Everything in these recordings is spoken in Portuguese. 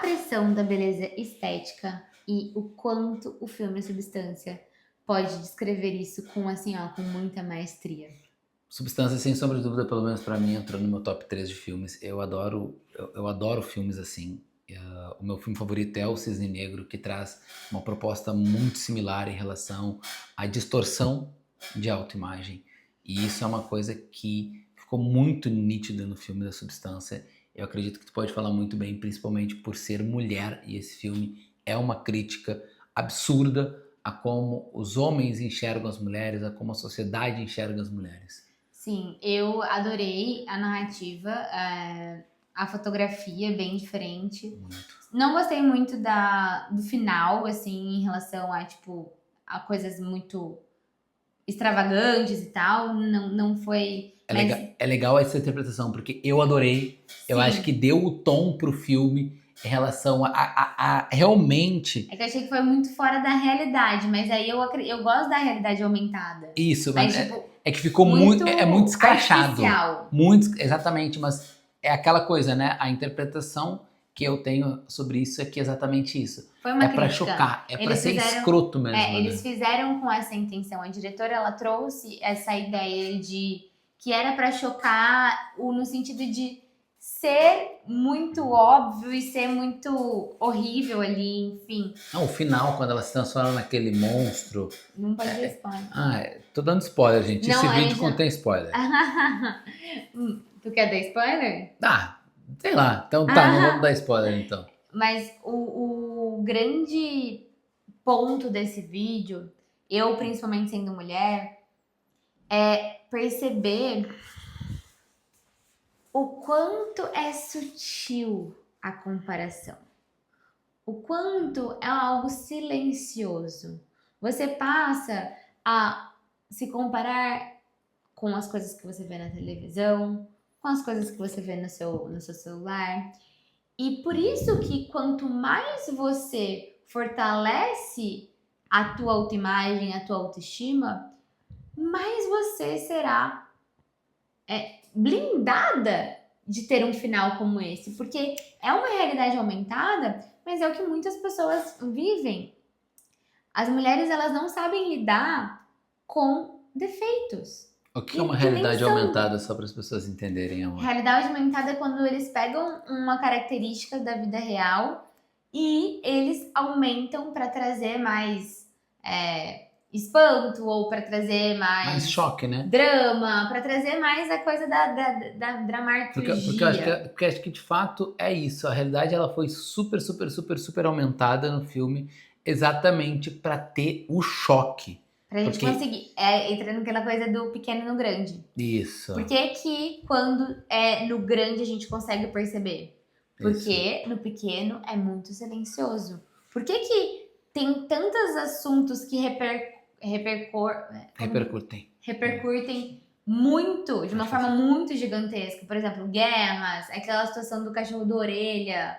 pressão da beleza estética e o quanto o filme Substância pode descrever isso com, assim, ó, com muita maestria. Substância, sem sombra de dúvida, pelo menos pra mim, entrou no meu top 3 de filmes. Eu adoro filmes assim. O meu filme favorito é O Cisne Negro, que traz uma proposta muito similar em relação à distorção de autoimagem. E isso é uma coisa que ficou muito nítida no filme da Substância. Eu acredito que tu pode falar muito bem, principalmente por ser mulher, e esse filme é uma crítica absurda a como os homens enxergam as mulheres, a como a sociedade enxerga as mulheres. Sim, eu adorei a narrativa, a fotografia bem diferente. Muito. Não gostei muito do final, assim, em relação a, tipo, a coisas muito extravagantes e tal. Não foi. É legal essa interpretação, porque eu adorei. Eu acho Sim. que deu o tom pro filme em relação a realmente. É que eu achei que foi muito fora da realidade, mas aí eu gosto da realidade aumentada. Isso, Mas, mas tipo, é que ficou muito escrachado. artificial. Muito, exatamente, mas é aquela coisa, né? A interpretação que eu tenho sobre isso é que é exatamente isso. Foi uma É pra crítica. chocar, é pra ser escroto mesmo. né? Eles fizeram com essa intenção. A diretora, ela trouxe essa ideia de que era pra chocar no sentido de ser muito óbvio e ser muito horrível ali, enfim. Não, o final, quando ela se transforma naquele monstro. Não pode dar spoiler. Tô dando spoiler, gente. Não, Esse a vídeo gente contém spoiler. Tu quer dar spoiler? Sei lá. Então tá, não vamos dar spoiler então. Mas o grande ponto desse vídeo, eu principalmente sendo mulher, é perceber o quanto é sutil a comparação. O quanto é algo silencioso. Você passa a se comparar com as coisas que você vê na televisão, com as coisas que você vê no seu celular. E por isso que quanto mais você fortalece a tua autoimagem, a tua autoestima, mais você será blindada de ter um final como esse. Porque é uma realidade aumentada, mas é o que muitas pessoas vivem. As mulheres, elas não sabem lidar com defeitos. O que é uma realidade aumentada, só para as pessoas entenderem? Realidade aumentada é quando eles pegam uma característica da vida real e eles aumentam para trazer mais espanto ou para trazer mais choque, né? Drama, para trazer mais a coisa da dramaturgia. Porque acho que de fato é isso. A realidade ela foi super, super, super, super aumentada no filme exatamente para ter o choque. Pra gente conseguir, entrando naquela coisa do pequeno no grande. Isso. Por que quando é no grande a gente consegue perceber? Porque no pequeno é muito silencioso. Por que tem tantos assuntos que repercutem muito, de uma forma muito gigantesca? Por exemplo, guerras, aquela situação do cachorro da orelha.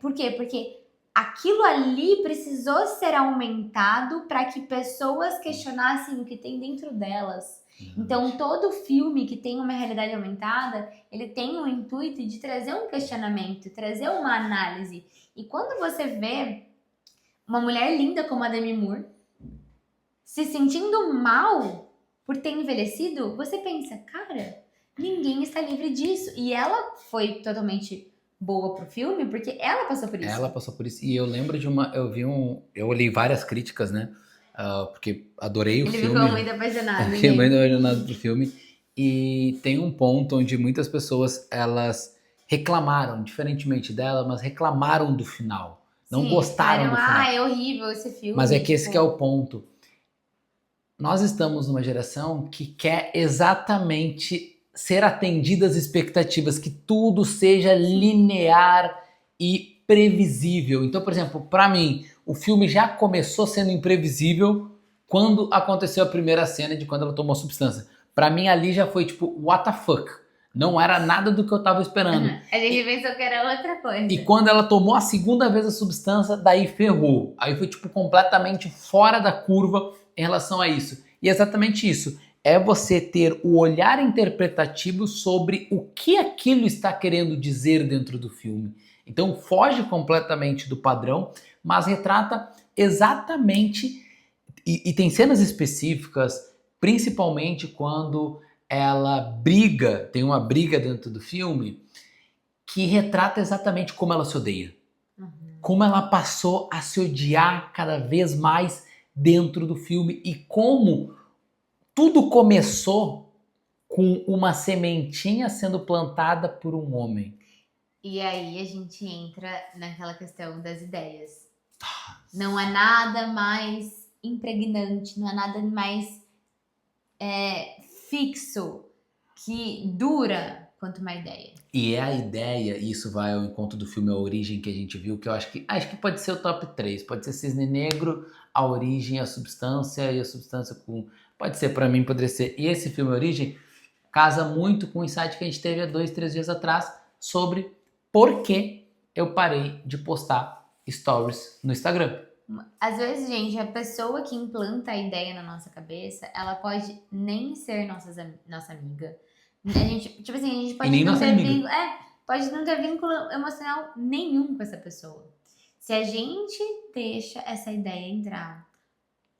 Por quê? Porque aquilo ali precisou ser aumentado para que pessoas questionassem o que tem dentro delas. Então, todo filme que tem uma realidade aumentada, ele tem o intuito de trazer um questionamento, trazer uma análise. E quando você vê uma mulher linda como a Demi Moore se sentindo mal por ter envelhecido, você pensa, cara, ninguém está livre disso. E ela foi totalmente boa pro filme, porque ela passou por isso. Ela passou por isso. E eu lembro de eu olhei várias críticas, né? Porque adorei o filme. Ele ficou muito apaixonado. Fiquei muito apaixonado pro filme. E tem um ponto onde muitas pessoas, elas reclamaram, diferentemente dela, mas reclamaram do final. Não gostaram do final. É horrível esse filme. Mas é que esse que é o ponto. Nós estamos numa geração que quer exatamente ser atendida às expectativas, que tudo seja linear e previsível. Então, por exemplo, para mim, o filme já começou sendo imprevisível quando aconteceu a primeira cena de quando ela tomou a substância. Para mim, ali já foi tipo, what the fuck? Não era nada do que eu tava esperando. A gente pensou que era outra coisa. E quando ela tomou a segunda vez a substância, daí ferrou. Aí foi tipo completamente fora da curva em relação a isso. E é exatamente isso. É você ter o olhar interpretativo sobre o que aquilo está querendo dizer dentro do filme. Então foge completamente do padrão, mas retrata exatamente, e tem cenas específicas, principalmente quando ela briga, tem uma briga dentro do filme, que retrata exatamente como ela se odeia. Como ela passou a se odiar cada vez mais dentro do filme e como tudo começou com uma sementinha sendo plantada por um homem. E aí a gente entra naquela questão das ideias. Não há nada mais impregnante, não há nada mais fixo que dura quanto uma ideia. E é a ideia, e isso vai ao encontro do filme A Origem que a gente viu, que eu acho que pode ser o top 3. Pode ser Cisne Negro, A Origem, A Substância e A Substância com... Pode ser, pra mim, poderia ser. E esse filme A Origem casa muito com o insight que a gente teve há 2, 3 dias atrás sobre por que eu parei de postar stories no Instagram. Às vezes, gente, a pessoa que implanta a ideia na nossa cabeça, ela pode nem ser nossa amiga. A gente, tipo assim, a gente pode nem não nossa ter amiga. vínculo, pode não ter vínculo emocional nenhum com essa pessoa. Se a gente deixa essa ideia entrar,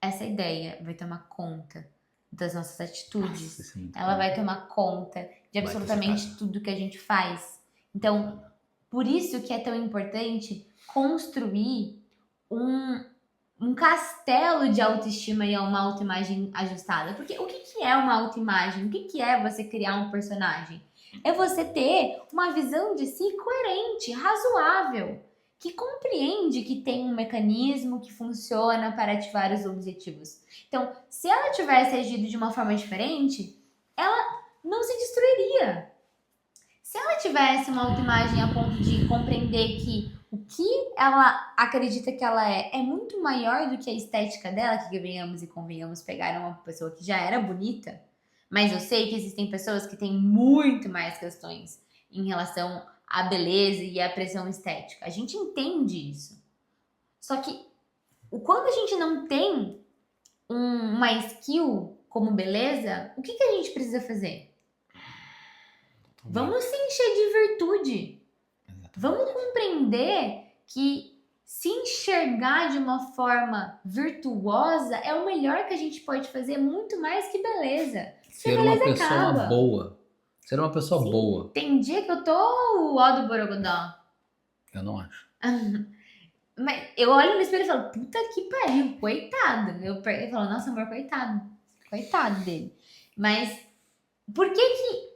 essa ideia vai tomar conta das nossas atitudes. Nossa, Ela vai tomar conta de absolutamente tudo que a gente faz. Então, por isso que é tão importante construir um castelo de autoestima e uma autoimagem ajustada. Porque o que é uma autoimagem? O que é você criar um personagem? É você ter uma visão de si coerente, razoável, que compreende que tem um mecanismo que funciona para ativar os objetivos. Então, se ela tivesse agido de uma forma diferente, ela não se destruiria. Se ela tivesse uma autoimagem a ponto de compreender que o que ela acredita que ela é muito maior do que a estética dela, que venhamos e convenhamos pegar uma pessoa que já era bonita, mas eu sei que existem pessoas que têm muito mais questões em relação à beleza e à pressão estética. A gente entende isso. Só que quando a gente não tem uma skill como beleza, o que a gente precisa fazer? Vamos se encher de virtude. Vamos compreender que se enxergar de uma forma virtuosa é o melhor que a gente pode fazer, muito mais que beleza. Ser uma pessoa boa. Ser uma pessoa boa. Tem dia que eu tô o ó do Borogodó. Eu não acho. Mas eu olho no espelho e falo, puta que pariu, coitado. Eu falo, nossa, amor, coitado. Coitado dele. Mas por que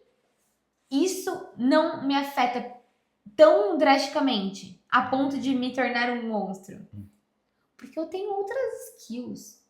isso não me afeta tão drasticamente a ponto de me tornar um monstro? Porque eu tenho outras skills.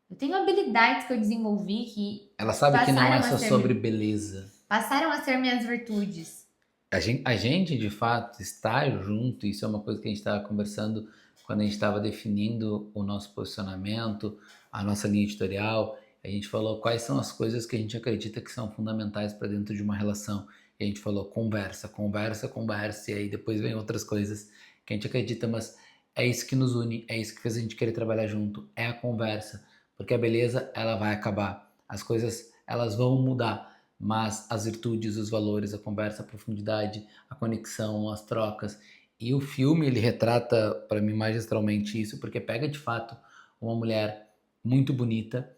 Eu tenho habilidades que eu desenvolvi que... Ela sabe que não é só sobre beleza. Passaram a ser minhas virtudes. A gente, de fato, está junto. Isso é uma coisa que a gente estava conversando quando a gente estava definindo o nosso posicionamento, a nossa linha editorial. A gente falou quais são as coisas que a gente acredita que são fundamentais para dentro de uma relação. E a gente falou conversa, conversa, conversa. E aí depois vem outras coisas que a gente acredita, mas é isso que nos une, é isso que fez a gente querer trabalhar junto, é a conversa. Porque a beleza, ela vai acabar. As coisas, elas vão mudar. Mas as virtudes, os valores, a conversa, a profundidade, a conexão, as trocas. E o filme, ele retrata, para mim, magistralmente isso, porque pega, de fato, uma mulher muito bonita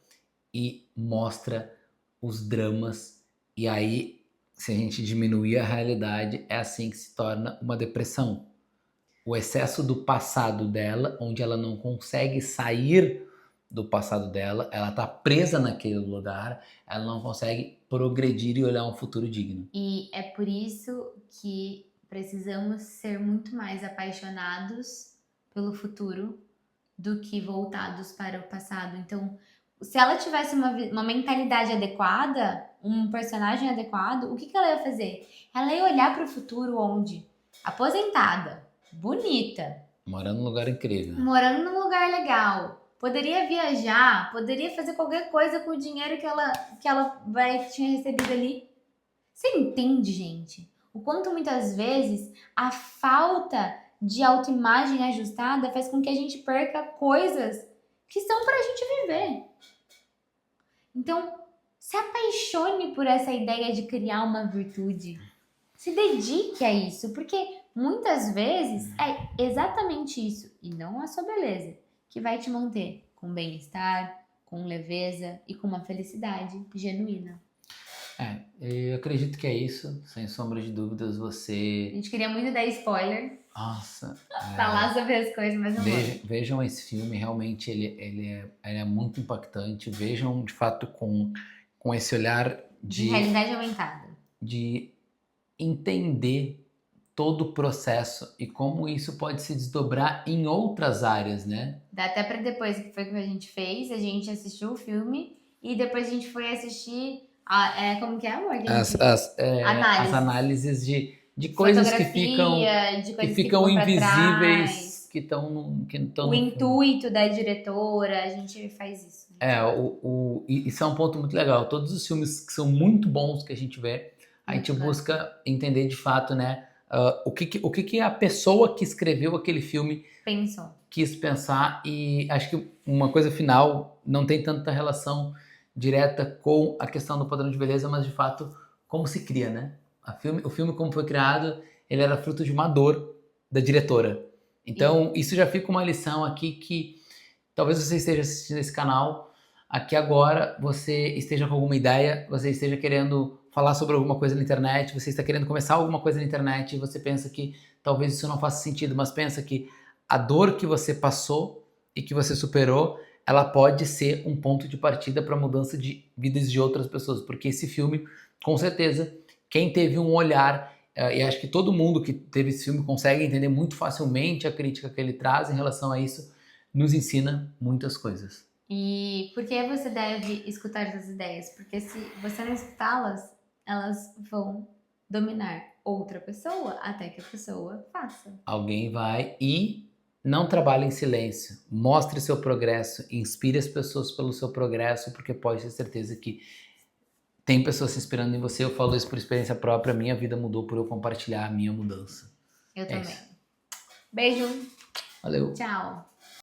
e mostra os dramas. E aí, se a gente diminuir a realidade, é assim que se torna uma depressão. O excesso do passado dela, onde ela não consegue sair do passado dela, ela tá presa naquele lugar, ela não consegue progredir e olhar um futuro digno. E é por isso que precisamos ser muito mais apaixonados pelo futuro do que voltados para o passado. Então, se ela tivesse uma mentalidade adequada, um personagem adequado, o que ela ia fazer? Ela ia olhar para o futuro onde? Aposentada, bonita. Morando num lugar incrível. Morando num lugar legal. Poderia viajar, poderia fazer qualquer coisa com o dinheiro que ela tinha recebido ali. Você entende, gente? O quanto muitas vezes a falta de autoimagem ajustada faz com que a gente perca coisas que são pra gente viver. Então, se apaixone por essa ideia de criar uma virtude. Se dedique a isso, porque muitas vezes é exatamente isso, e não a sua beleza, que vai te manter com bem-estar, com leveza e com uma felicidade genuína. Eu acredito que é isso, sem sombra de dúvidas, A você... gente queria muito dar spoiler, Nossa, falar sobre as coisas, mas não vamos. vejam esse filme, realmente ele é muito impactante. Vejam, de fato, com esse olhar De realidade aumentada. de entender todo o processo e como isso pode se desdobrar em outras áreas, né? Dá até pra depois, que foi o que a gente fez, a gente assistiu o filme e depois a gente foi assistir, como que é, amor? Que a gente- As análises de coisas que Fotografia, de coisas que ficam ficam pra invisíveis, trás, que estão o intuito da diretora, a gente faz isso. Isso é um ponto muito legal. Todos os filmes que são muito bons que a gente vê, a gente Muito busca entender de fato, né, o que a pessoa que escreveu aquele filme Pensou. quis pensar. E acho que uma coisa final não tem tanta relação direta com a questão do padrão de beleza, mas de fato como se cria, né? O filme como foi criado, ele era fruto de uma dor da diretora. Então isso já fica uma lição aqui que talvez você esteja assistindo esse canal aqui agora, você esteja com alguma ideia, você esteja querendo falar sobre alguma coisa na internet, você está querendo começar alguma coisa na internet e você pensa que talvez isso não faça sentido, mas pensa que a dor que você passou e que você superou, ela pode ser um ponto de partida para a mudança de vidas de outras pessoas, porque esse filme, com certeza, quem teve um olhar, e acho que todo mundo que teve esse filme consegue entender muito facilmente a crítica que ele traz em relação a isso, nos ensina muitas coisas. E por que você deve escutar essas ideias? Porque se você não escutá-las, elas vão dominar outra pessoa até que a pessoa faça. Alguém vai e não trabalhe em silêncio. Mostre seu progresso, inspire as pessoas pelo seu progresso, porque pode ter certeza que tem pessoas se inspirando em você. Eu falo isso por experiência própria. Minha vida mudou por eu compartilhar a minha mudança. Eu também. Isso. Beijo. Valeu. Tchau.